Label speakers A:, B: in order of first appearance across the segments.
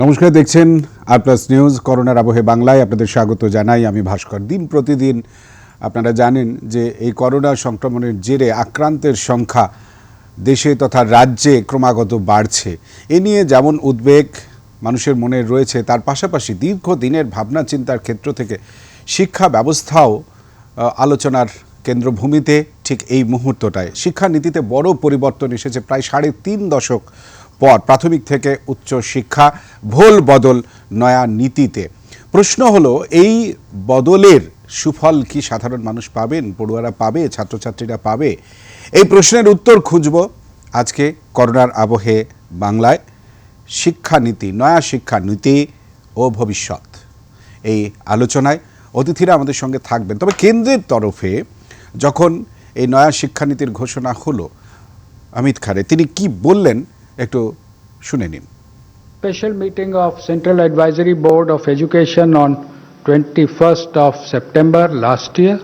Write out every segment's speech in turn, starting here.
A: নমস্কার, দেখছেন আর plus news. করোনার আবহে বাংলায় আপনাদের স্বাগত জানাই। আমি ভাস্কর। দিন প্রতিদিন আপনারা জানেন যে এই করোনা সংক্রমণের জেরে আক্রান্তের সংখ্যা দেশে তথা রাজ্যে ক্রমাগত বাড়ছে। এ নিয়ে যেমন উদ্বেগ মানুষের মনে রয়েছে, তার পাশাপাশি দীর্ঘদিনের ভাবনা চিন্তার ক্ষেত্র থেকে শিক্ষা ব্যবস্থাও আলোচনার কেন্দ্রভূমিতে ঠিক এই মুহূর্তটায়। শিক্ষানীতিতে বড় পরিবর্তন এসেছে প্রায় 3.5 দশক পর। প্রাথমিক থেকে উচ্চ শিক্ষা ভোল বদল নয়া নীতিতে। প্রশ্ন হলো, এই বদলের সুফল কি সাধারণ মানুষ পাবেন, পড়ুয়ারা পাবে, ছাত্রছাত্রীরা পাবে? এই প্রশ্নের উত্তর খুঁজব আজকে করোনার আবহে বাংলায়। শিক্ষানীতি, নয়া শিক্ষানীতি ও ভবিষ্যৎ, এই আলোচনায় অতিথিরা আমাদের সঙ্গে থাকবেন। তবে কেন্দ্রের তরফে যখন এই নয়া শিক্ষানীতির ঘোষণা হলো, অমিত খারে তিনি কি বললেন একটু শুনে নিন।
B: Special meeting of Central Advisory Board of Education on 21st of September last year.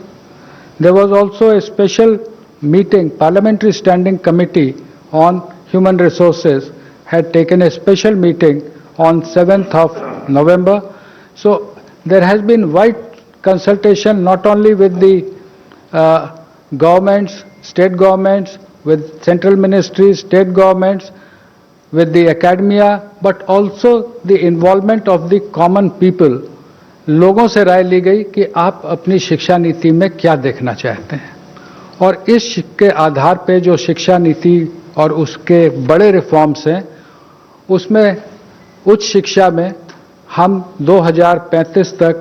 B: There was also a special meeting, Parliamentary Standing Committee on Human Resources had taken a special meeting on 7th of November. So there has been wide consultation not only with the governments, state governments, with central ministries, state governments, with the academia, but also the involvement of the common people. लोगों से राय ली गई कि आप अपनी शिक्षा नीति में क्या देखना चाहते हैं, और इस के आधार पे जो शिक्षा नीति और उसके बड़े रिफॉर्म्स हैं, उसमें उच्च शिक्षा में हम 2035 तक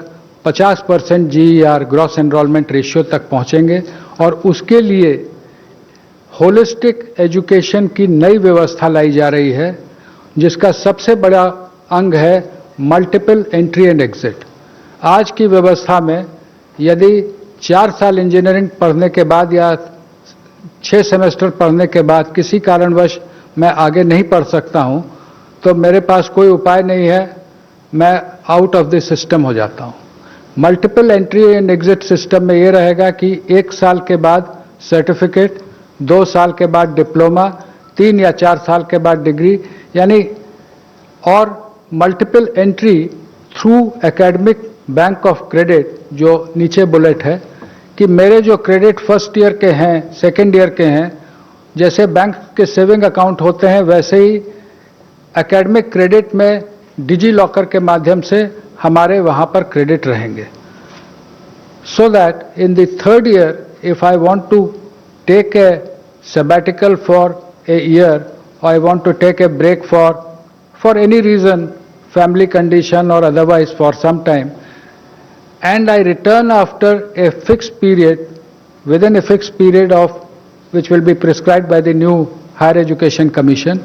B: 50% GER ग्रॉस एनरोलमेंट रेशियो तक पहुंचेंगे, और उसके लिए होलिस्टिक एजुकेशन की नई व्यवस्था लाई जा रही है, जिसका सबसे बड़ा अंग है मल्टीपल एंट्री एंड एग्जिट। आज की व्यवस्था में यदि 4 साल इंजीनियरिंग पढ़ने के बाद या 6 सेमेस्टर पढ़ने के बाद किसी कारणवश मैं आगे नहीं पढ़ सकता हूं, तो मेरे पास कोई उपाय नहीं है, मैं आउट ऑफ द सिस्टम हो जाता हूं। Multiple entry and exit system में ये रहेगा कि 1 साल के बाद सर्टिफिकेट, 2 साल के बाद डिप्लोमा, 3 या 4 साल के बाद डिग्री, यानी और multiple entry through academic bank of credit. जो नीचे बुलेट है कि मेरे जो क्रेडिट फर्स्ट ईयर के हैं, सेकेंड ईयर के हैं, जैसे बैंक के सेविंग अकाउंट होते हैं, वैसे ही एकेडमिक क्रेडिट में डिजी लॉकर के माध्यम से हमारे वहाँ पर क्रेडिट रहेंगे, so that in the third year if I want to take a sabbatical for a year, or I want to take a break for any reason, family condition or otherwise for some time, and I return after a fixed period, within a fixed period of which will be prescribed by the new Higher Education Commission.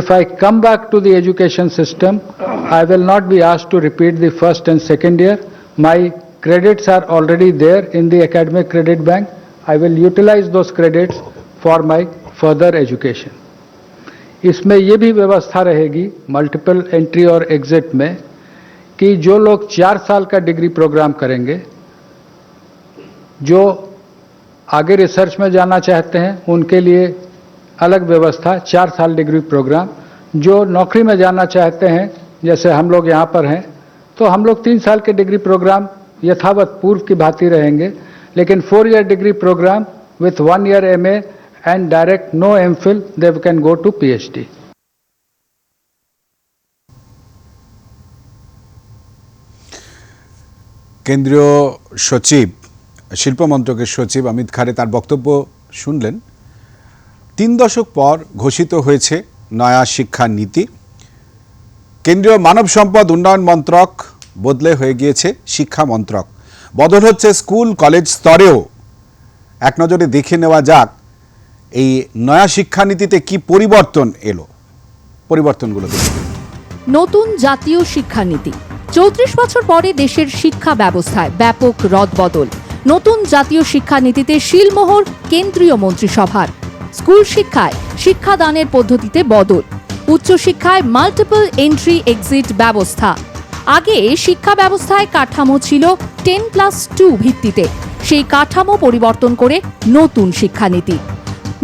B: If I come back to the education system, I will not be asked to repeat the first and second year. My credits are already there in the academic credit bank. I will utilize those credits for my further education. इसमें ये भी व्यवस्था रहेगी multiple entry और exit में कि जो लोग 4 साल का डिग्री प्रोग्राम करेंगे, जो आगे रिसर्च में जाना चाहते हैं उनके लिए अलग व्यवस्था 4 साल डिग्री प्रोग्राम, जो नौकरी में जाना चाहते हैं जैसे हम लोग यहाँ पर हैं, तो हम लोग 3 साल के डिग्री प्रोग्राम यथावत पूर्व की भांति रहेंगे, लेकिन 4 year degree program with 1 year MA and direct no MPhil, they can go to PhD.
A: কেন্দ্রীয় সচিব, শিল্প মন্ত্রকের সচিব অমিত খারে তার বক্তব্য শুনলেন। 3 দশক পর ঘোষিত হয়েছে নয়া শিক্ষা নীতি। কেন্দ্রীয় মানব সম্পদ উন্নয়ন মন্ত্রক বদলে হয়ে গিয়েছে শিক্ষা মন্ত্রক। বদল হচ্ছে স্কুল কলেজ স্তরেও। এক নজরে দেখে নেওয়া যাক এই নয়া শিক্ষানীতিতে কি পরিবর্তন এলো। পরিবর্তনগুলো দেখুন।
C: নতুন জাতীয় শিক্ষানীতি। 34 বছর পরে দেশের শিক্ষা ব্যবস্থায় ব্যাপক রদবদল। নতুন জাতীয় শিক্ষানীতিতে শিলমোহর কেন্দ্রীয় মন্ত্রিসভার। স্কুল শিক্ষায় শিক্ষাদানের পদ্ধতিতে বদল। উচ্চশিক্ষায় মাল্টিপল এন্ট্রি এক্সিট ব্যবস্থা। আগে শিক্ষা ব্যবস্থায় কাঠামো ছিল 10+2 ভিত্তিতে, সেই কাঠামো পরিবর্তন করে নতুন শিক্ষানীতি।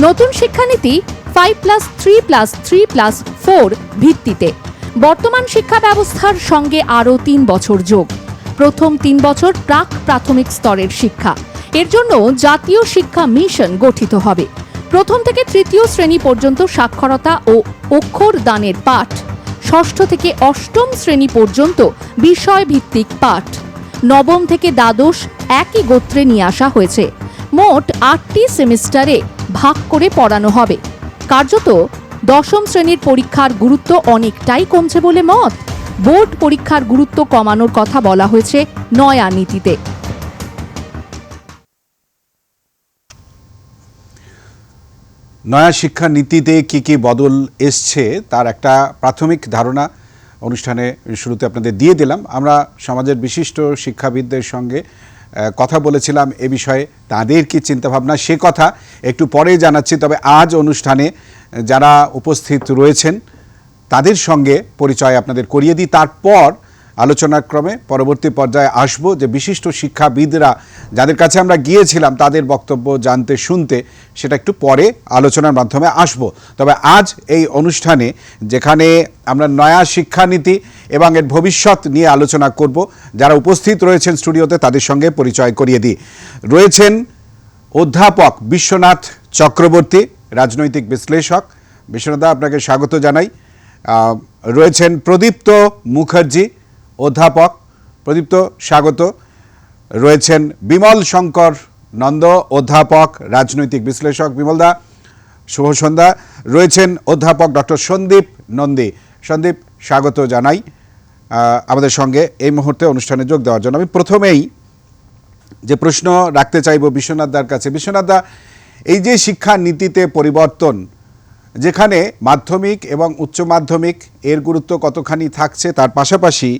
C: নতুন শিক্ষানীতি 5+3+3+4 ভিত্তিতে। বর্তমান শিক্ষা ব্যবস্থার সঙ্গে আরও 3 বছর যোগ। প্রথম 3 বছর প্রাক প্রাথমিক স্তরের শিক্ষা। এর জন্য জাতীয় শিক্ষা মিশন গঠিত হবে। প্রথম থেকে তৃতীয় শ্রেণী পর্যন্ত সাক্ষরতা ও অক্ষর দানের পাঠ, ষষ্ঠ থেকে অষ্টম শ্রেণী পর্যন্ত বিষয়ভিত্তিক পাঠ, নবম থেকে দ্বাদশ একই গোত্রে নিয়ে আসা হয়েছে। মোট 8টি সেমিস্টারে ভাগ করে পড়ানো হবে। কার্যত দশম শ্রেণীর পরীক্ষার গুরুত্ব অনেকটাই কমছে বলে মত। বোর্ড পরীক্ষার গুরুত্ব কমানোর কথা বলা হয়েছে নয়া নীতিতে।
A: নয়া শিক্ষা নীতিতে কি কি বদল এসছে তার একটা প্রাথমিক ধারণা অনুষ্ঠানে শুরুতে আপনাদের দিয়ে দিলাম। আমরা সমাজের বিশিষ্ট শিক্ষাবিদদের সঙ্গে কথা বলেছিলাম এ বিষয়ে, তাদের কি চিন্তাভাবনা সে কথা একটু পরে জানাচ্ছি। তবে আজ অনুষ্ঠানে যারা উপস্থিত রয়েছেন তাদের সঙ্গে পরিচয় আপনাদের করিয়ে দিই, তারপর আলোচনাক্রমে পরবর্তী পর্যায়ে আসব যে বিশিষ্ট শিক্ষাবিদরা যাদের কাছে আমরা গিয়েছিলাম তাদের বক্তব্য জানতে শুনতে, সেটা একটু পরে আলোচনার মাধ্যমে আসব। তবে আজ এই অনুষ্ঠানে যেখানে আমরা নয়া শিক্ষানীতি এবং এর ভবিষ্যৎ নিয়ে আলোচনা করব, যারা উপস্থিত রয়েছেন স্টুডিওতে তাদের সঙ্গে পরিচয় করিয়ে দিই। রয়েছেন অধ্যাপক বিশ্বনাথ চক্রবর্তী, রাজনৈতিক বিশ্লেষক। বিশ্বনাথ দা, আপনাকে স্বাগত জানাই। রয়েছেন প্রদীপ্ত মুখার্জি, অধ্যাপক। প্রদীপ্ত, স্বাগত। রয়েছেন বিমল শঙ্কর নন্দ, অধ্যাপক, রাজনৈতিক বিশ্লেষক। বিমল দা, শুভ সন্ধ্যা। রয়েছেন অধ্যাপক ডক্টর সন্দীপ নন্দী। সন্দীপ, স্বাগত জানাই আমাদের সঙ্গে এই মুহূর্তে অনুষ্ঠানে যোগ দেওয়ার জন্য। আমি প্রথমেই যে প্রশ্ন রাখতে চাইব বিশ্বনাথ দার কাছে। বিশ্বনাথ দা, এই যে শিক্ষা নীতিতে পরিবর্তন, যেখানে মাধ্যমিক এবং উচ্চ মাধ্যমিক এর গুরুত্ব কতখানি থাকছে, তার পাশাপাশি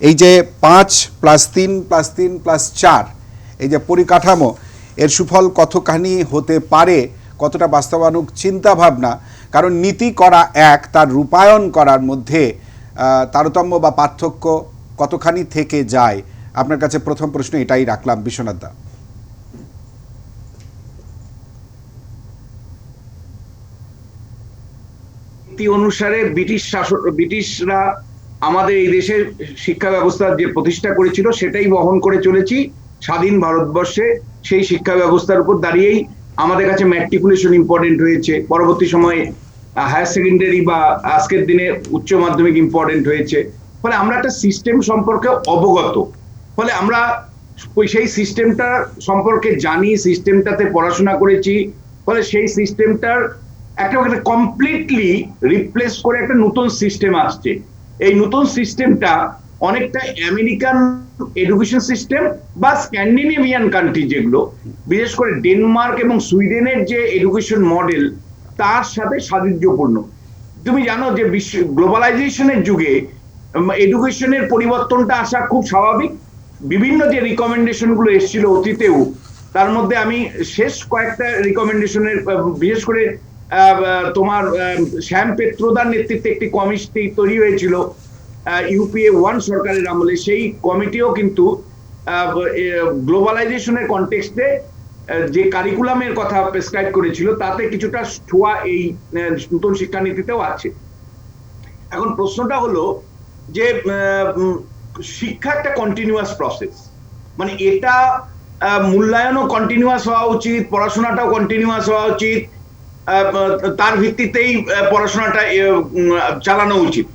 A: এই যে 5+3+3+4 এই যে পরিকাঠামো, এর সুফল কতখানি হতে পারে, কতটা বাস্তবানুক চিন্তাভাবনা, কারণ নীতি করা এক, তার রূপায়ণ করার মধ্যে তারতম্য বা পার্থক্য কতখানি থেকে যায়। আপনার কাছে প্রথম প্রশ্ন এটাই রাখলাম বিশ্বনাথ দা।
D: অনুসারে ব্রিটিশরা আমাদের এই দেশের শিক্ষা ব্যবস্থা যে প্রতিষ্ঠা করেছিল সেটাই বহন করে চলেছি স্বাধীন ভারতবর্ষে। সেই শিক্ষা ব্যবস্থার উপর দাঁড়িয়েই আমাদের কাছে ম্যাট্রিকুলেশন ইম্পর্টেন্ট হয়েছে, পরবর্তী সময়ে হায়ার সেকেন্ডারি বা আজকের দিনে উচ্চ মাধ্যমিক ইম্পর্টেন্ট হয়েছে। ফলে আমরা একটা সিস্টেম সম্পর্কে অবগত, ফলে আমরা সেই সিস্টেমটা সম্পর্কে জানি, সিস্টেমটাতে পড়াশোনা করেছি। ফলে সেই সিস্টেমটার একটা কমপ্লিটলি রিপ্লেস করে একটা নতুন সিস্টেম আসছে। এই নতুন সিস্টেমটা অনেকটা আমেরিকান এডুকেশন সিস্টেম বা স্ক্যান্ডিনেভিয়ান কান্ট্রি, যেগুলো বিশেষ করে ডেনমার্ক এবং সুইডেনের যে এডুকেশন মডেল, তার সাথে সাদৃশ্যপূর্ণ। তুমি জানো যে গ্লোবালাইজেশনের যুগে এডুকেশনের পরিবর্তনটা আসা খুব স্বাভাবিক। বিভিন্ন যে রিকমেন্ডেশন গুলো এসেছিল অতীতেও, তার মধ্যে আমি শেষ কয়েকটা রিকমেন্ডেশনের, বিশেষ করে তোমার শ্যাম পেত্রোদার নেতৃত্বে একটি কমিটি তৈরি হয়েছিল ইউপিএ 1 সরকারের আমলে। সেই কমিটিও কিন্তু গ্লোবালাইজেশনের কনটেক্সটে যে কারিকুলামের কথা প্রেসক্রাইব করেছিল, তাতে কিছুটা ছোঁয়া এই নতুন শিক্ষানীতিতেও আছে। এখন প্রশ্নটা হলো যে শিক্ষা একটা কন্টিনিউয়াস প্রসেস, মানে এটা মূল্যায়নও কন্টিনিউয়াস হওয়া উচিত, পড়াশোনাটাও কন্টিনিউয়াস হওয়া উচিত, তার ভিত্তিতেই পড়াশোনাটা চালানো উচিত।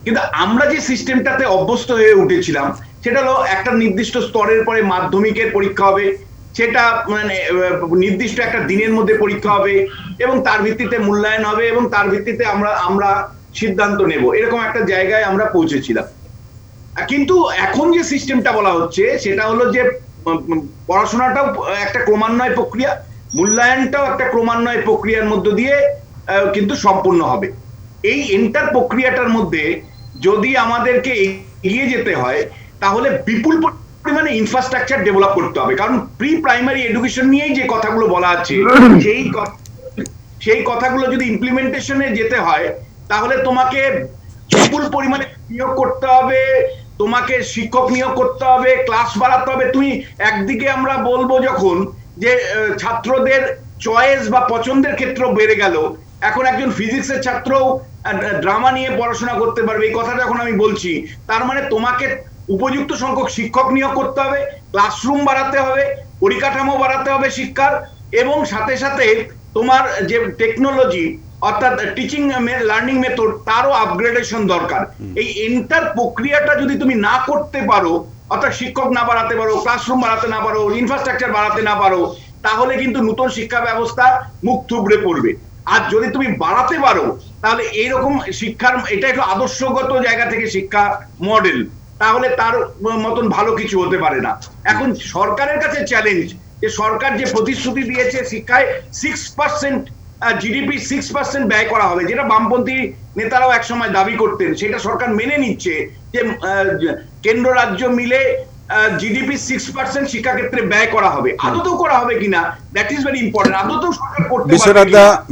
D: কিন্তু আমরা যে সিস্টেমটাতে অভ্যস্ত হয়ে উঠেছিলাম সেটা হলো একটা নির্দিষ্ট স্তরের পরে মাধ্যমিকের পরীক্ষা হবে, সেটা মানে নির্দিষ্ট একটা দিনের মধ্যে পরীক্ষা হবে এবং তার ভিত্তিতে মূল্যায়ন হবে এবং তার ভিত্তিতে আমরা সিদ্ধান্ত নেব, এরকম একটা জায়গায় আমরা পৌঁছেছিলাম। কিন্তু এখন যে সিস্টেমটা বলা হচ্ছে সেটা হলো যে পড়াশোনাটাও একটা ক্রমান্বয় প্রক্রিয়া, মূল্যায়নটাও একটা ক্রমান্বয় প্রক্রিয়ার মধ্য দিয়ে কিন্তু সম্পূর্ণ হবে। এই এন্টার প্রক্রিয়াটার মধ্যে যদি আমাদেরকে এগিয়ে যেতে হয় তাহলে বিপুল পরিমাণে ইনফ্রাস্ট্রাকচার ডেভেলপ করতে হবে। কারণ প্রি প্রাইমারি এডুকেশন নিয়েই যে কথাগুলো বলা আছে, সেই কথাগুলো যদি ইমপ্লিমেন্টেশনে যেতে হয় তাহলে তোমাকে বিপুল পরিমাণে নিয়োগ করতে হবে, তোমাকে শিক্ষক নিয়োগ করতে হবে, ক্লাস বাড়াতে হবে। তুমি একদিকে আমরা বলবো যখন যে ছাত্রদের চয়েস বা পছন্দের ক্ষেত্র বেড়ে গেল, এখন একজন ফিজিক্সের ছাত্রও ড্রামা নিয়ে পড়াশোনা করতে পারবে, এই কথাটা যখন আমি বলছি, তার মানে তোমাকে উপযুক্ত সংখ্যক শিক্ষক নিয়োগ করতে হবে, ক্লাসরুম বাড়াতে হবে, পরিকাঠামো বাড়াতে হবে শিক্ষার, এবং সাথে সাথে তোমার যে টেকনোলজি অর্থাৎ টিচিং লার্নিং মেথড তারও আপগ্রেডেশন দরকার। এই এন্টার প্রক্রিয়াটা যদি তুমি না করতে পারো, অর্থাৎ শিক্ষক না বাড়াতে পারো, ক্লাসরুম বাড়াতে না পারো, ইনফ্রাস্ট্রাকচার বাড়াতে না পারো, তাহলে কিন্তু নতুন শিক্ষা ব্যবস্থা মুখ থুবড়ে পড়বে। আর যদি তুমি বাড়াতে পারো, তাহলে এইরকম শিক্ষার, এটা একটু আদর্শগত জায়গা থেকে শিক্ষা মডেল, তাহলে তার মতন ভালো কিছু হতে পারে না। এখন সরকারের কাছে চ্যালেঞ্জ, যে সরকার যে প্রতিশ্রুতি দিয়েছে শিক্ষায় 6% জিডিপি 6% ব্যয় করা হবে, যেটা বামপন্থী নেতারাও একসময় দাবি করতেন, সেটা সরকার মেনে নিচ্ছে যে কেন্দ্র রাজ্য মিলে জিডিপি 6% শিক্ষাক্ষেত্রে ব্যয় করা হবে। আদতেও করা হবে কিনা, দ্যাট ইজ ভেরি ইম্পর্টেন্ট। আদতেও সরকার করতে পারবে।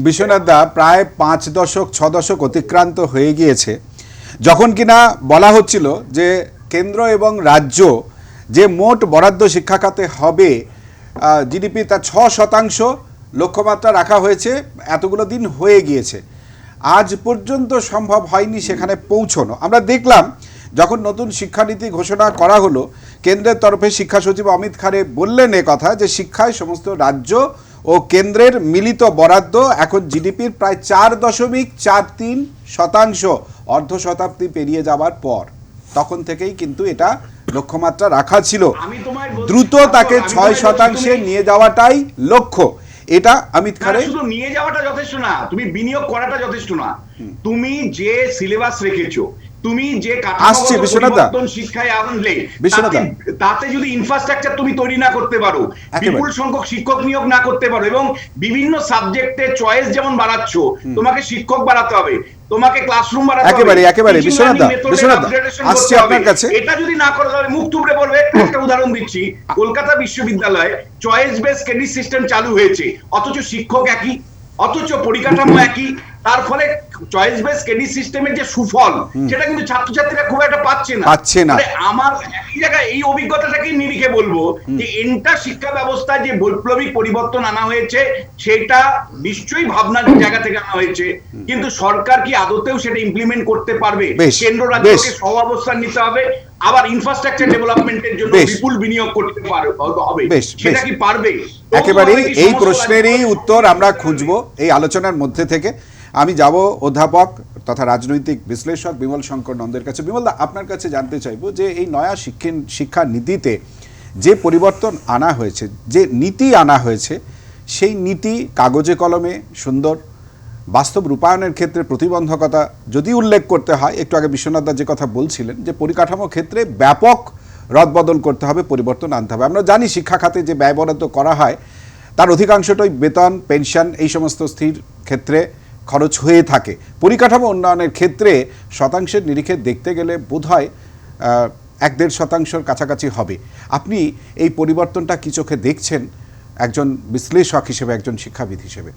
A: বিশ্বনাথ দা, প্রায় 5 দশক 6 দশক অতিক্রান্ত হয়ে গিয়েছে যখন কিনা বলা হচ্ছিল যে কেন্দ্র এবং রাজ্য যে মোট বরাদ্দ শিক্ষা খাতে হবে জিডিপি তার 6% লক্ষ্যমাত্রা রাখা হয়েছে, এতগুলো দিন হয়ে গিয়েছে, আজ পর্যন্ত সম্ভব হয়নি সেখানে পৌঁছানো। আমরা দেখলাম যখন নতুন শিক্ষানীতি ঘোষণা করা হলো, কেন্দ্রের তরফে শিক্ষা সচিব অমিত খারে বললেন কথা যে শিক্ষায় সমস্ত রাজ্য ও কেন্দ্রের মিলিত বরাদ্দ এখন জিডিপির প্রায় 4.43%, অর্ধ শতাব্দী পেরিয়ে যাবার পর। তখন থেকেই কিন্তু এটা লক্ষ্যমাত্রা রাখা ছিল, দ্রুত তাকে 6% নিয়ে যাওয়াটাই লক্ষ্য। এটা অমিত খারে
D: শুধু নিয়ে যাওয়াটা যথেষ্ট না, তুমি বিনিয়োগ করাটা যথেষ্ট না। তুমি যে সিলেবাস রেখেছো, তুমি যে পরিবর্তন শিক্ষায় আনলে, তাতে যদি ইনফ্রাস্ট্রাকচার তুমি তৈরি না করতে পারো, বিপুল সংখ্যক শিক্ষক নিয়োগ না করতে পারো, এবং বিভিন্ন সাবজেক্টে চয়েস যেমন বাড়াচ্ছ, তোমাকে শিক্ষক বাড়াতে হবে, তোমাকে ক্লাসরুম বাড়াতে হবে,
A: একেবারে বিশ্বনাথ আসছে আপনার কাছে।
D: এটা যদি না করো তাহলে মুখ থুবড়ে পড়বে। একটা উদাহরণ দিচ্ছি, কলকাতা বিশ্ববিদ্যালয়ে চয়েস বেস ক্রেডিট সিস্টেম চালু হয়েছে, অথচ শিক্ষক একই, অথচ পরিকাঠামো একই। তার ফলে চয়েস বেস ক্রেডিট সিস্টেমের যে সুফল, সেটা কিন্তু ছাত্রছাত্রীরা খুব একটা পাচ্ছে না। আমার একই জায়গায় এই অভিজ্ঞতাটাকে নিরিখে বলবো যে এন্টার শিক্ষা ব্যবস্থায় যে বৈপ্লবিক পরিবর্তন আনা হয়েছে, সেটা নিশ্চয়ই ভাবনার জায়গা থেকে আনা হয়েছে, কিন্তু সরকার কি আদতেও সেটা ইমপ্লিমেন্ট করতে পারবে? কেন্দ্র রাজ্যকে সহাবস্থান নিতে হবে, আবার ইনফ্রাস্ট্রাকচার ডেভেলপমেন্টের জন্য বিপুল বিনিয়োগ করতে হবে, সেটা কি পারবে?
A: একেবারে এই প্রশ্নেরই উত্তর আমরা খুঁজবো এই আলোচনার মধ্যে থেকে। আমি যাব অধ্যাপক তথা রাজনৈতিক বিশ্লেষক বিমল শঙ্কর নন্দের কাছে। বিমল দা, আপনার কাছে জানতে চাইবো যে এই নয়া শিক্ষা নীতিতে যে পরিবর্তন আনা হয়েছে, যে নীতি আনা হয়েছে, সেই নীতি কাগজে কলমে সুন্দর, বাস্তব রূপায়ণের ক্ষেত্রে প্রতিবন্ধকতা যদি উল্লেখ করতে হয়, একটু আগে বিশ্বনাথ দা যে কথা বলছিলেন যে পরিকাঠামো ক্ষেত্রে ব্যাপক রদবদল করতে হবে, পরিবর্তন আনতে হবে। আমরা জানি শিক্ষা খাতে যে ব্যয় বরাদ্দ করা হয় তার অধিকাংশটাই বেতন, পেনশন এই সমস্ত স্থির ক্ষেত্রে খরচ হয়ে থাকে। পরিকাঠামো উন্নয়নের ক্ষেত্রে শতাংশের নিরিখে দেখতে গেলে বোধহয় 1-1.5% কাছাকাছি হবে। আপনি এই পরিবর্তনটা কি চোখে দেখছেন একজন বিশ্লেষক হিসেবে, একজন শিক্ষাবিদ হিসেবে?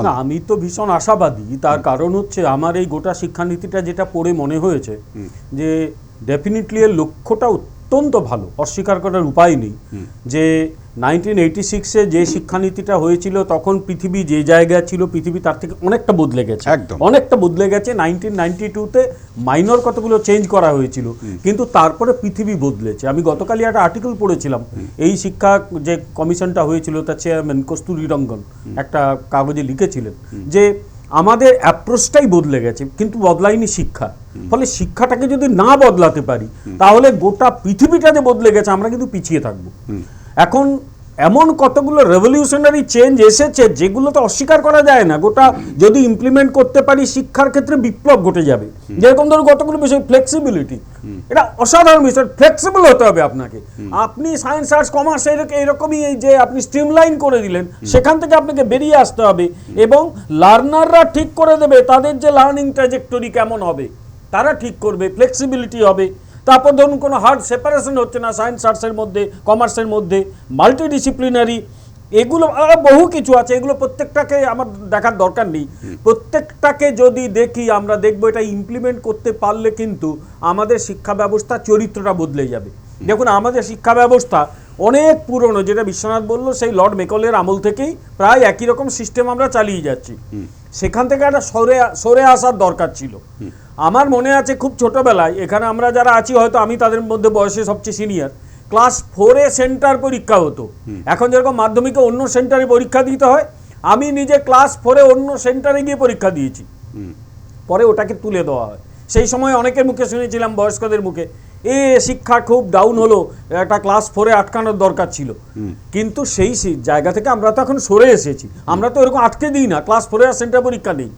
E: না, আমি তো ভীষণ আশাবাদী। তার কারণ হচ্ছে আমার এই গোটা শিক্ষানীতিটা যেটা পড়ে মনে হয়েছে যে ডেফিনেটলি এর লক্ষ্যটা অত্যন্ত ভালো, অস্বীকার করার উপায় নেই। যে 1986-এ যে শিক্ষানীতিটা হয়েছিল, তখন পৃথিবী যে জায়গায় ছিল, পৃথিবী তার থেকে অনেকটা বদলে গেছে, অনেকটা বদলে গেছে। 1992-তে মাইনর কতগুলো চেঞ্জ করা হয়েছিল, কিন্তু তারপরে পৃথিবী বদলেছে। আমি গতকালই একটা আর্টিকেল পড়েছিলাম, এই শিক্ষা যে কমিশনটা হয়েছিল তার চেয়ারম্যান কস্তুরী রঙ্গন একটা কাগজে লিখেছিলেন যে আমাদের অ্যাপ্রোচটাই বদলে গেছে, কিন্তু বদলায়নি শিক্ষা। ফলে শিক্ষাটাকে যদি না বদলাতে পারি, তাহলে গোটা পৃথিবীটা যে বদলে গেছে, আমরা কিন্তু পিছিয়ে থাকবো। এখন এমন কতগুলো রেভলিউশনারি চেঞ্জ এসেছে যেগুলো তো অস্বীকার করা যায় না। গোটা যদি ইমপ্লিমেন্ট করতে পারি, শিক্ষার ক্ষেত্রে বিপ্লব ঘটে যাবে। যেরকম ধরুন কতগুলো বিষয়, ফ্লেক্সিবিলিটি, এটা অসাধারণ বিষয়। ফ্লেক্সিবল হতে হবে আপনাকে। আপনি সায়েন্স, আর্টস, কমার্স এরকমই এই যে আপনি স্ট্রিমলাইন করে দিলেন, সেখান থেকে আপনাকে বেরিয়ে আসতে হবে, এবং লার্নাররা ঠিক করে দেবে তাদের যে লার্নিং ট্র্যাজেক্টরি কেমন হবে, তারা ঠিক করবে, ফ্লেক্সিবিলিটি হবে। তারপর ধরুন কোনো হার্ড সেপারেশন হচ্ছে না সায়েন্স আর্টসের মধ্যে, কমার্সের মধ্যে, মাল্টিডিসিপ্লিনারি, এগুলো বহু কিছু আছে। এগুলো প্রত্যেকটাকে আমার দেখার দরকার নেই। প্রত্যেকটাকে যদি দেখি, আমরা দেখবো এটা ইমপ্লিমেন্ট করতে পারলে কিন্তু আমাদের শিক্ষা ব্যবস্থা চরিত্রটা বদলে যাবে। দেখুন, আমাদের শিক্ষা ব্যবস্থা অনেক পুরনো, যেটা বিশ্বনাথ বললো সেই লর্ড মেকলের আমল থেকেই প্রায় একই রকম সিস্টেম আমরা চালিয়ে যাচ্ছি। সেখান থেকে একটা সরে আসার দরকার ছিল। আমার মনে আছে খুব ছোটবেলায়, এখানে আমরা যারা আছি হয়তো আমি তাদের মধ্যে বয়সে সবচেয়ে সিনিয়র, ক্লাস 4-এ সেন্টার পরীক্ষা হতো। এখন যেরকম মাধ্যমিকে অন্য সেন্টারে পরীক্ষা দিতে হয়, আমি নিজে ক্লাস 4-এ অন্য সেন্টারে গিয়ে পরীক্ষা দিয়েছি, পরে ওটাকে তুলে দেওয়া হয়। সেই সময় অনেকের মুখে শুনেছিলাম, বয়স্কদের মুখে, শিক্ষা খুব ডাউন হলো, একটা ক্লাস 4-এ আটকানোর দরকার ছিল। কিন্তু সেই জায়গা থেকে আমরা তো এখন সরে এসেছি, আমরা তো এরকম আটকে দিই না, ক্লাস 4-এ আর সেন্টার পরীক্ষা নেই।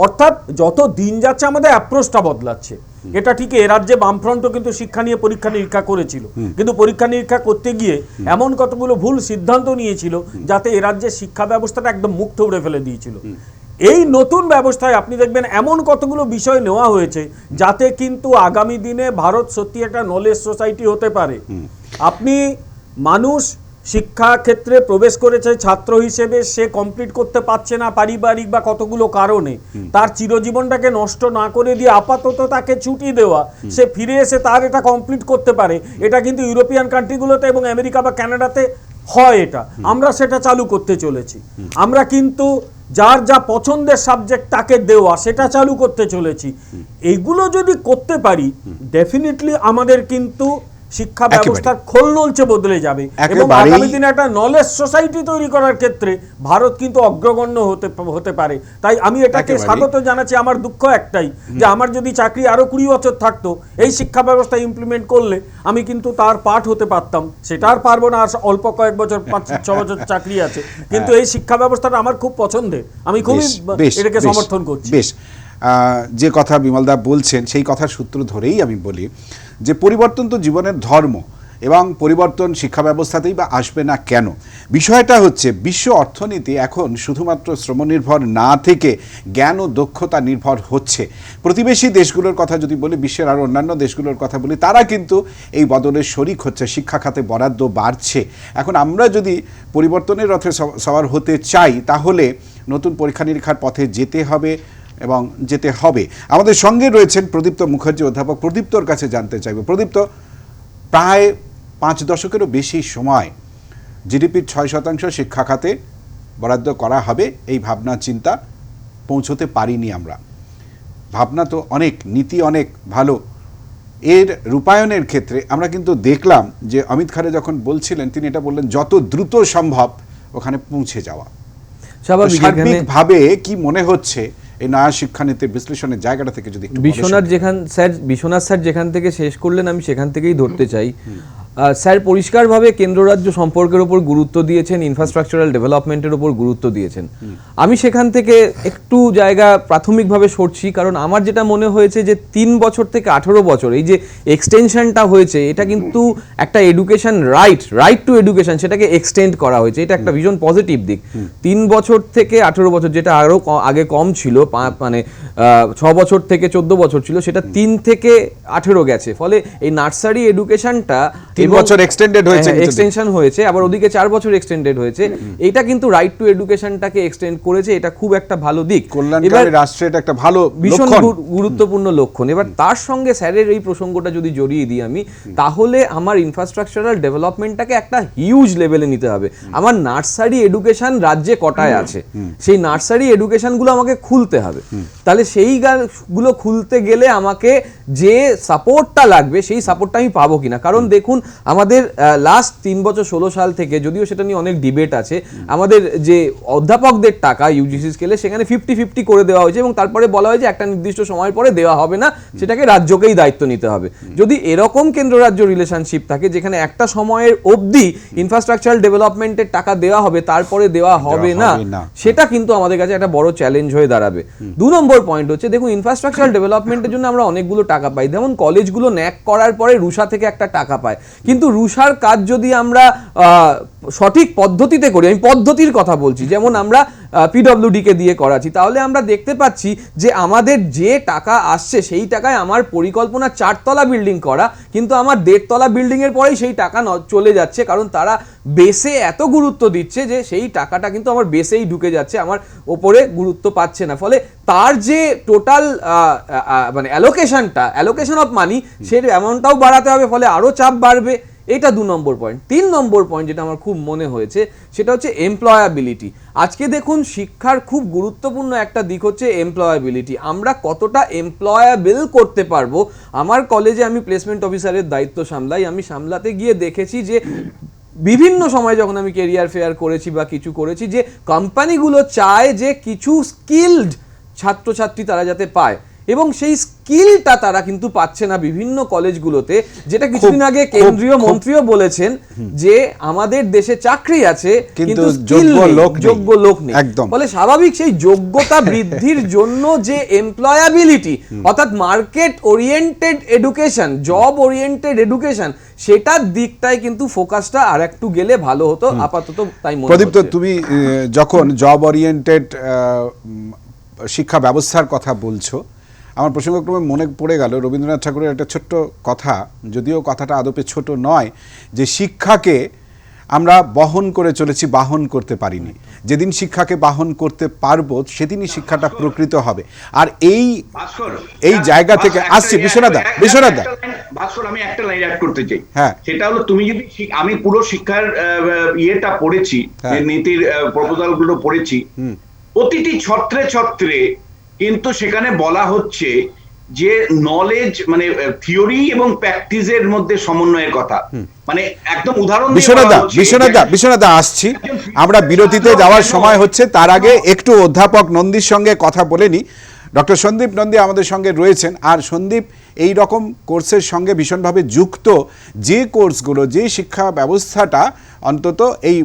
E: অর্থাৎ যত দিন যাচ্ছে আমাদের অ্যাপ্রোচটা বদলাচ্ছে। এটা ঠিক, এ রাজ্যে বামফ্রন্টও কিন্তু শিক্ষা নিয়ে পরীক্ষা নিরীক্ষা করেছিল, কিন্তু পরীক্ষা নিরীক্ষা করতে গিয়ে এমন কতগুলো ভুল সিদ্ধান্ত নিয়েছিল যাতে এ রাজ্যের শিক্ষা ব্যবস্থাটা একদম মুখ থুবড়ে ফেলে দিয়েছিল। এই নতুন ব্যবস্থায় আপনি দেখবেন এমন কতগুলো বিষয় নেওয়া হয়েছে যাতে কিন্তু আগামী দিনে ভারত সত্যি একটা নলেজ সোসাইটি হতে পারে। আপনি মানুষ শিক্ষা ক্ষেত্রে প্রবেশ করেছে ছাত্র হিসেবে, সে কমপ্লিট করতে পারছে না পারিবারিক বা কতগুলো কারণে, তার চিরজীবনটাকে নষ্ট না করে দিয়ে আপাতত তাকে ছুটি দেওয়া, সে ফিরে এসে তার এটা কমপ্লিট করতে পারে। এটা কিন্তু ইউরোপিয়ান কান্ট্রিগুলোতে এবং আমেরিকা বা কানাডাতে হয়, এটা আমরা সেটা চালু করতে চলেছি। আমরা কিন্তু যার যা পছন্দের সাবজেক্ট তাকে দেওয়া, সেটা চালু করতে চলেছি। এইগুলো যদি করতে পারি, ডেফিনেটলি আমাদের কিন্তু শিক্ষা ব্যবস্থার খোলনলচে বদলে যাবে এবং আগামী দিনে একটা নলেজ সোসাইটি তৈরি করার ক্ষেত্রে ভারত কিন্তু অগ্রগণ্য হতে পারে। তাই আমি এটাকে স্বাগত জানাচ্ছি। আমার দুঃখ একটাই যে আমার যদি চাকরি আরো 20 বছর থাকতো, এই শিক্ষা ব্যবস্থা ইমপ্লিমেন্ট করলে আমি কিন্তু তার পার্ট হতে পারতাম। সেটা আর পারবো না, আর অল্প কয়েক বছর, 5-6 বছর চাকরি আছে, কিন্তু এই শিক্ষা ব্যবস্থাটা আমার খুব পছন্দের, আমি খুবই এটাকে সমর্থন করছি।
A: বেশ, যে কথা বিমলদা বলছেন সেই কথার সূত্র ধরেই আমি বলি যে পরিবর্তন তো জীবনের ধর্ম, এবং পরিবর্তন শিক্ষা ব্যবস্থাতেই বা আসবে না কেন? বিষয়টা হচ্ছে বিশ্ব অর্থনীতি এখন শুধুমাত্র শ্রমনির্ভর না থেকে জ্ঞান ও দক্ষতা নির্ভর হচ্ছে। প্রতিবেশী দেশগুলোর কথা যদি বলি, বিশ্বের আরও অন্যান্য দেশগুলোর কথা বলি, তারা কিন্তু এই বদলের শরিক হচ্ছে, শিক্ষা খাতে বরাদ্দ বাড়ছে। এখন আমরা যদি পরিবর্তনের রথে সওয়ার হতে চাই, তাহলে নতুন পরীক্ষা নিরীক্ষার পথে যেতে হবে এবং যেতে হবে। আমাদের সঙ্গে রয়েছেন প্রদীপ্ত মুখার্জি অধ্যাপক। প্রদীপ্তর কাছে জানতে চাইব, প্রদীপ্ত, প্রায় 5 দশকেরও বেশি সময় জিডিপির 6% শিক্ষা খাতে বরাদ্দ করা হবে, এই ভাবনা চিন্তা পৌঁছতে পারিনি আমরা। ভাবনা তো অনেক, নীতি অনেক ভালো, এর রূপায়ণের ক্ষেত্রে আমরা কিন্তু দেখলাম যে অমিত খারে যখন বলছিলেন, তিনি এটা বললেন যত দ্রুত সম্ভব ওখানে পৌঁছে যাওয়া। সার্বিকভাবে কি মনে হচ্ছে এই নয়া শিক্ষানীতির বিশ্লেষণের জায়গাটা থেকে যদি
F: বিশ্বনাথ স্যার যেখান থেকে শেষ করলেন আমি সেখান থেকেই ধরতে চাই। স্যার পরিষ্কারভাবে কেন্দ্র রাজ্য সম্পর্কের উপর গুরুত্ব দিয়েছেন, ইনফ্রাস্ট্রাকচারাল ডেভেলপমেন্টের উপর গুরুত্ব দিয়েছেন। আমি সেখান থেকে একটু জায়গা প্রাথমিকভাবে সরছি, কারণ আমার যেটা মনে হয়েছে যে 3 বছর থেকে 18 বছর এই যে এক্সটেনশনটা হয়েছে, এটা কিন্তু একটা এডুকেশন রাইট টু এডুকেশন, সেটাকে এক্সটেন্ড করা হয়েছে, এটা একটা ভীষণ পজিটিভ দিক। 3 বছর থেকে 18 বছর, যেটা আরো আগে কম ছিল, মানে 6 বছর থেকে 14 বছর ছিল, সেটা 3 থেকে 18 গেছে। ফলে এই নার্সারি এডুকেশনটা
A: 3 বছর এক্সটেন্ডেড হয়েছে,
F: এক্সটেনশন হয়েছে, আবার ওদিকে 4 বছর এক্সটেন্ডেড হয়েছে। এটা কিন্তু রাইট টু এডুকেশনটাকে এক্সটেন্ড করেছে, এটা খুব একটা ভালো দিক।
A: কল্যাণকামী রাষ্ট্রের একটা ভালো
F: ভীষণ গুরুত্বপূর্ণ লক্ষণ। এবার তার সঙ্গে স্যারের এই প্রসঙ্গটা যদি জড়িয়ে দিই আমি, তাহলে আমার ইনফ্রাস্ট্রাকচারাল ডেভেলপমেন্টটাকে একটা হিউজ লেভেলে নিতে হবে। আমার নার্সারি এডুকেশন রাজ্যে কটায় আছে, সেই নার্সারি এডুকেশনগুলো আমাকে খুলতে হবে। তাহলে সেইগুলো খুলতে গেলে আমাকে যে সাপোর্টটা লাগবে, সেই সাপোর্টটা আমি পাবো কিনা। কারণ দেখুন, আমাদের লাস্ট 3 বছর 16 সাল থেকে, যদিও সেটা নিয়ে অনেক ডিবেট আছে, আমাদের যে অধ্যাপকদের টাকা ইউজিসি স্কেলে সেখানে 50-50 করে দেওয়া হয়েছে, এবং তারপরে বলা হয়েছে একটা নির্দিষ্ট সময় পরে দেওয়া হবে না, সেটাকে রাজ্যকেই দায়িত্ব নিতে হবে। যদি এরকম কেন্দ্র রাজ্য রিলেশনশিপ থাকে যেখানে একটা সময়ের অবধি ইনফ্রাস্ট্রাকচারাল ডেভেলপমেন্টের টাকা দেওয়া হবে, তারপরে দেওয়া হবে না, সেটা কিন্তু আমাদের কাছে একটা বড় চ্যালেঞ্জ হয়ে দাঁড়াবে। 2 নম্বর পয়েন্ট হচ্ছে, দেখুন ইনফ্রাস্ট্রাকচারাল ডেভেলপমেন্টের জন্য আমরা অনেকগুলো টাকা পাই, যেমন কলেজগুলো ন্যাক করার পরে রুষা থেকে একটা টাকা পায়, কিন্তু রুষার কাজ যদি আমরা সঠিক পদ্ধতিতে করি, আমি পদ্ধতির কথা বলছি, যেমন আমরা পিডব্লিউডি কে দিয়ে করাচ্ছি, তাহলে আমরা দেখতে পাচ্ছি যে আমাদের যে টাকা আসছে সেই টাকায় আমার পরিকল্পনা 4 তলা বিল্ডিং করা, কিন্তু আমার 1.5 তলা বিল্ডিং এর পরেই সেই টাকা চলে যাচ্ছে, কারণ তারা বেসে এত গুরুত্ব দিচ্ছে যে সেই টাকাটা কিন্তু আমার বেসেই ঢুকে যাচ্ছে, আমার ওপরে গুরুত্ব পাচ্ছে না। ফলে তার যে টোটাল মানে অ্যালোকেশন অফ মানি, সেই অ্যামাউন্টটাও বাড়াতে হবে, ফলে আরো চাপ বাড়বে। এটা 2 নম্বর পয়েন্ট। 3 নম্বর পয়েন্ট যেটা আমার খুব মনে হয়েছে সেটা হচ্ছে এমপ্লয়াবিলিটি। আজকে দেখুন শিক্ষার খুব গুরুত্বপূর্ণ একটা দিক হচ্ছে এমপ্লয়াবিলিটি। আমরা কতটা এমপ্লয়াবেল করতে পারবো। আমার কলেজে আমি প্লেসমেন্ট অফিসারের দায়িত্ব সামলাই, আমি সামলাতে গিয়ে দেখেছি যে বিভিন্ন সময় যখন আমি কেরিয়ার ফেয়ার করেছি বা কিছু করেছি, যে কোম্পানিগুলো চায় যে কিছু স্কিলড ছাত্রছাত্রী তারা যাতে পায়, এবং সেই স্কিলটা তারা কিন্তু পাচ্ছে না বিভিন্ন কলেজগুলোতে। যেটা কিছুদিন আগে কেন্দ্রীয় মন্ত্রীও বলেছেন যে আমাদের দেশে চাকরি আছে কিন্তু যোগ্য লোক নেই। ফলে স্বাভাবিক সেই যোগ্যতা বৃদ্ধির জন্য যে এমপ্লয়াবিলিটি অর্থাৎ market oriented education, job oriented education, সেটার দিকটাই কিন্তু ফোকাসটা আর একটু গেলে ভালো হতো। আপাতত তাই মনে হচ্ছে।
A: প্রদীপ্ত, তুমি যখন জব ওরিয়েন্টেড শিক্ষা ব্যবস্থার কথা বলছো, আমার প্রসঙ্গক্রমে মনে পড়ে গেল রবীন্দ্রনাথ ঠাকুরের একটা ছোট্ট কথা, যদিও কথাটা আদপে ছোট নয়, যে শিক্ষাকে আমরা বহন করে চলেছি, বাহন করতে পারিনি। যেদিন শিক্ষাকে বাহন করতে পারবো সেদিনই শিক্ষাটা প্রকৃত হবে। আর এই জায়গা থেকে আসছে বিশ্বনাথ দা।
D: ভাস্কর, আমি একটা লাইন অ্যাড করতে চাই।
A: হ্যাঁ,
D: সেটা হলো, তুমি যদি, আমি পুরো শিক্ষার ইয়েটা পড়েছি, নীতির প্রপোজাল গুলো পড়েছি, প্রতিটি ছত্রে ছত্রে কিন্তু সেখানে বলা হচ্ছে যে নলেজ মানে থিওরি এবং প্র্যাকটিসের মধ্যে সমন্বয়ের কথা। মানে একদম উদাহরণ
A: বিশ্বনাথ দা আসছি, আমরা বিরতিতে যাওয়ার সময় হচ্ছে। তার আগে একটু অধ্যাপক নন্দীর সঙ্গে কথা বলে নি। ডক্টর সন্দীপ নন্দী আমাদের সঙ্গে রয়েছেন। আর সন্দীপ এই রকম কোর্সের সঙ্গে ভীষণভাবে যুক্ত, যে কোর্সগুলো, যে শিক্ষা ব্যবস্থাটা অন্তত এই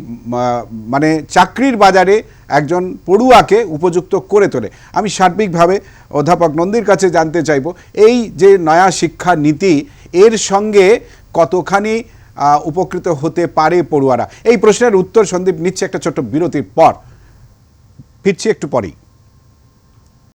A: মানে চাকরির বাজারে একজন পড়ুয়াকে উপযুক্ত করে তোলে। আমি সার্বিকভাবে অধ্যাপক নন্দীর কাছে জানতে চাইব, এই যে নয়া শিক্ষা নীতি, এর সঙ্গে কতখানি উপকৃত হতে পারে পড়ুয়ারা? এই প্রশ্নের উত্তর সন্দীপ নিচ্ছে একটা ছোট্ট বিরতির পর। ফিরছি একটু পরেই।